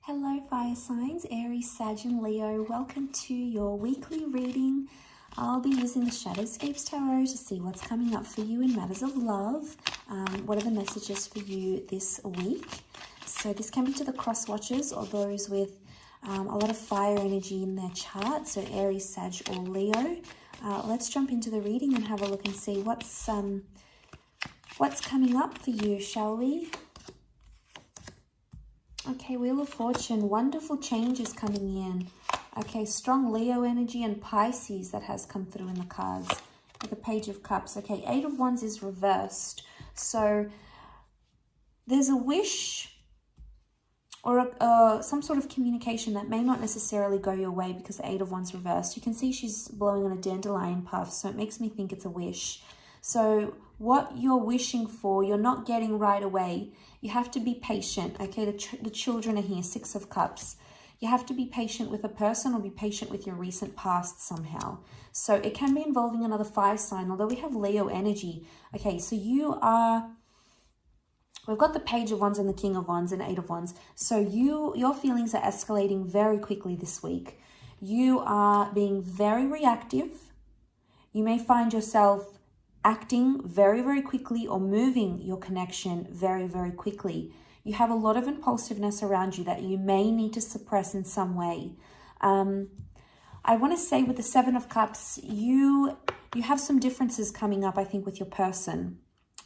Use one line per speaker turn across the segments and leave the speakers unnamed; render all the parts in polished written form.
Hello fire signs, Aries, Sag and Leo. Welcome to your weekly reading. I'll be using the Shadowscapes Tarot to see what's coming up for you in matters of love. What are the messages for you this week? So this can be to the cross watchers or those with a lot of fire energy in their chart. So Aries, Sag or Leo. Let's jump into the reading and have a look and see what's coming up for you, shall we? Okay, Wheel of Fortune, wonderful changes coming in. Okay, strong Leo energy and Pisces that has come through in the cards. With the Page of Cups. Okay, Eight of Wands is reversed. So there's a wish or some sort of communication that may not necessarily go your way because the Eight of Wands reversed. You can see she's blowing on a dandelion puff, so it makes me think it's a wish. So what you're wishing for, you're not getting right away. You have to be patient, okay? The children are here, Six of Cups. You have to be patient with a person or be patient with your recent past somehow. So it can be involving another fire sign, although we have Leo energy. Okay, so we've got the Page of Wands and the King of Wands and Eight of Wands. So your feelings are escalating very quickly this week. You are being very reactive. You may find yourself acting very, very quickly or moving your connection very, very quickly. You have a lot of impulsiveness around you that you may need to suppress in some way. I want to say with the Seven of Cups, you have some differences coming up, I think, with your person.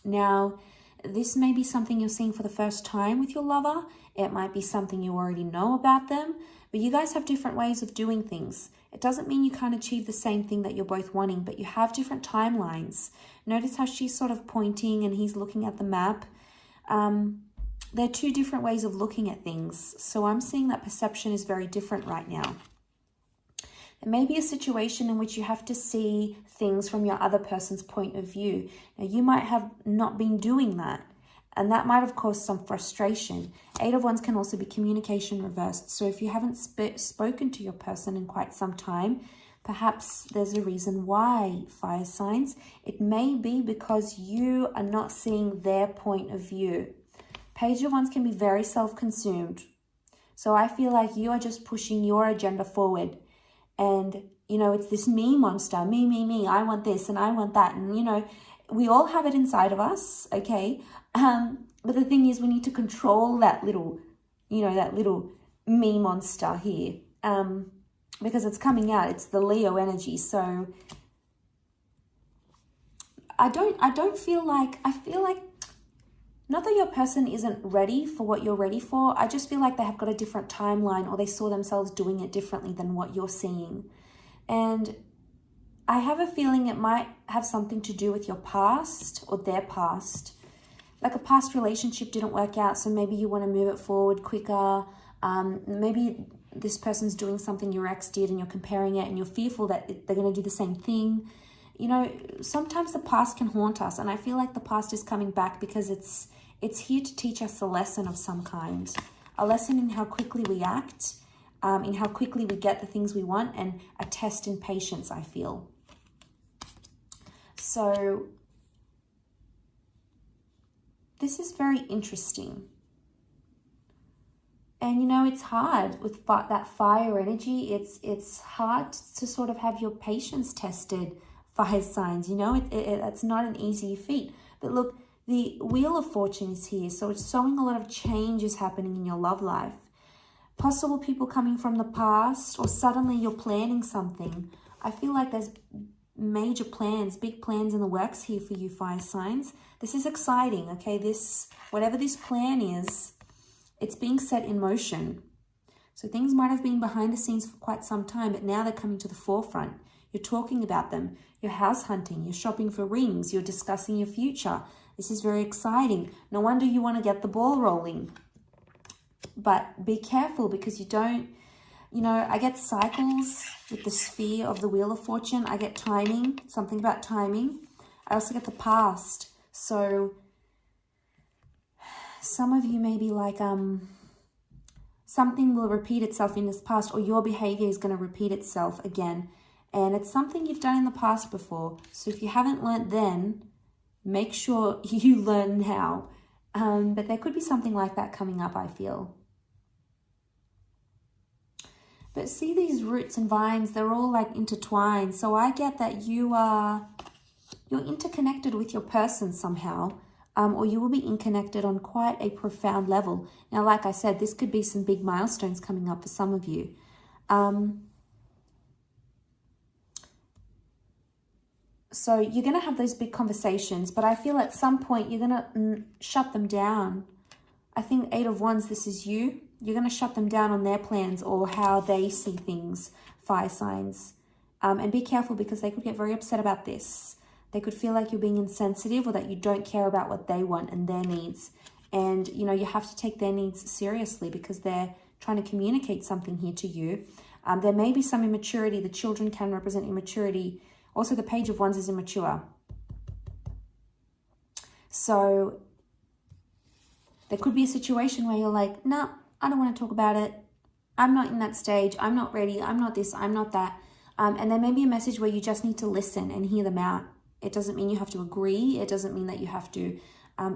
Now, this may be something you're seeing for the first time with your lover. It might be something you already know about them, but you guys have different ways of doing things. It doesn't mean you can't achieve the same thing that you're both wanting, but you have different timelines. Notice how she's sort of pointing and he's looking at the map. They're two different ways of looking at things. So I'm seeing that perception is very different right now. There may be a situation in which you have to see things from your other person's point of view. Now, you might have not been doing that, and that might have caused some frustration. Eight of Wands can also be communication reversed. So if you haven't spoken to your person in quite some time, perhaps there's a reason why, fire signs. It may be because you are not seeing their point of view. Page of Wands can be very self-consumed. So I feel like you are just pushing your agenda forward. And, you know, it's this me monster, me, I want this and I want that. And, you know, we all have it inside of us, okay? But the thing is, we need to control that little, you know, that little me monster here. Because it's coming out, it's the Leo energy. So I feel like, not that your person isn't ready for what you're ready for. I just feel like they have got a different timeline or they saw themselves doing it differently than what you're seeing. And I have a feeling it might have something to do with your past or their past. Like a past relationship didn't work out, so maybe you want to move it forward quicker. Maybe this person's doing something your ex did and you're comparing it and you're fearful that they're going to do the same thing. You know, sometimes the past can haunt us, and I feel like the past is coming back because it's here to teach us a lesson of some kind. A lesson in how quickly we act, in how quickly we get the things we want, and a test in patience, I feel. So this is very interesting. And, you know, it's hard with that fire energy. It's hard to sort of have your patience tested, fire signs. You know, it's not an easy feat. But look, the Wheel of Fortune is here. So it's showing a lot of changes happening in your love life. Possible people coming from the past, or suddenly you're planning something. I feel like there's major plans, big plans in the works here for you, fire signs. This is exciting, okay? Whatever this plan is, it's being set in motion. So things might have been behind the scenes for quite some time, but now they're coming to the forefront. You're talking about them. You're house hunting. You're shopping for rings. You're discussing your future. This is very exciting. No wonder you want to get the ball rolling. But be careful because you don't, you know, I get cycles with the sphere of the Wheel of Fortune. I get timing, something about timing. I also get the past. So some of you may be like, something will repeat itself in this past, or your behavior is going to repeat itself again. And it's something you've done in the past before. So if you haven't learnt then, make sure you learn now. But there could be something like that coming up, I feel. But see these roots and vines, they're all like intertwined. So I get that you're interconnected with your person somehow, or you will be interconnected on quite a profound level. Now, like I said, this could be some big milestones coming up for some of you. So you're going to have those big conversations, but I feel at some point you're going to shut them down. I think 8 of Wands, this is you. You're going to shut them down on their plans or how they see things, fire signs. And be careful because they could get very upset about this. They could feel like you're being insensitive or that you don't care about what they want and their needs. And, you know, you have to take their needs seriously because they're trying to communicate something here to you. There may be some immaturity. The children can represent immaturity. Also, the Page of Wands is immature. So there could be a situation where you're like, no, I don't want to talk about it. I'm not in that stage. I'm not ready. I'm not this. I'm not that. And there may be a message where you just need to listen and hear them out. It doesn't mean you have to agree. It doesn't mean that you have to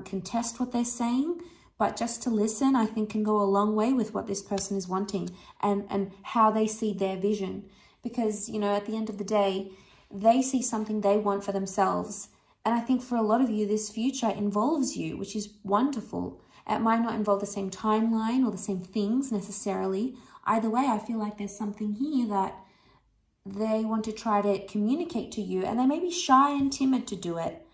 contest what they're saying. But just to listen, I think, can go a long way with what this person is wanting and how they see their vision. Because, you know, at the end of the day, they see something they want for themselves. And I think for a lot of you, this future involves you, which is wonderful. It might not involve the same timeline or the same things necessarily. Either way, I feel like there's something here that they want to try to communicate to you, and they may be shy and timid to do it.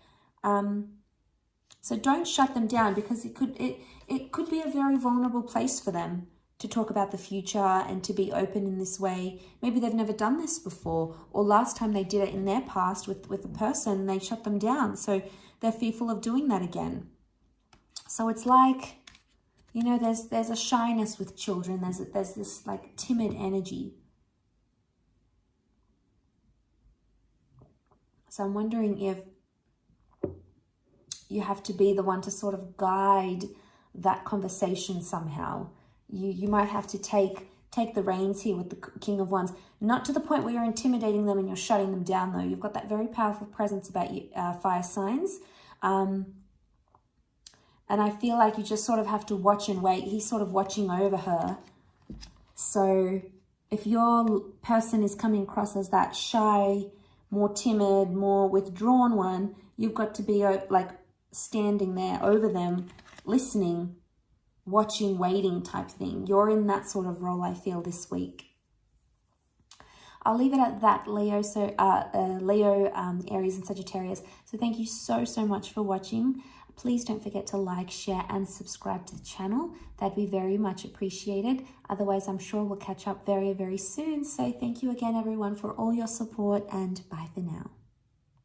So don't shut them down because it could be a very vulnerable place for them to talk about the future and to be open in this way. Maybe they've never done this before, or last time they did it in their past with a person, they shut them down. So they're fearful of doing that again. So it's like, you know, there's a shyness with children. There's this like timid energy. So I'm wondering if you have to be the one to sort of guide that conversation somehow. You might have to take the reins here with the King of Wands. Not to the point where you're intimidating them and you're shutting them down, though. You've got that very powerful presence about you, fire signs. And I feel like you just sort of have to watch and wait. He's sort of watching over her. So if your person is coming across as that shy, more timid, more withdrawn one, you've got to be like standing there over them, listening, watching, waiting type thing. You're in that sort of role, I feel, this week. I'll leave it at that, Leo. So Leo, Aries and Sagittarius. So thank you so much for watching. Please don't forget to like, share and subscribe to the channel. That'd be very much appreciated. Otherwise, I'm sure we'll catch up very soon. So thank you again, everyone, for all your support, and bye for now.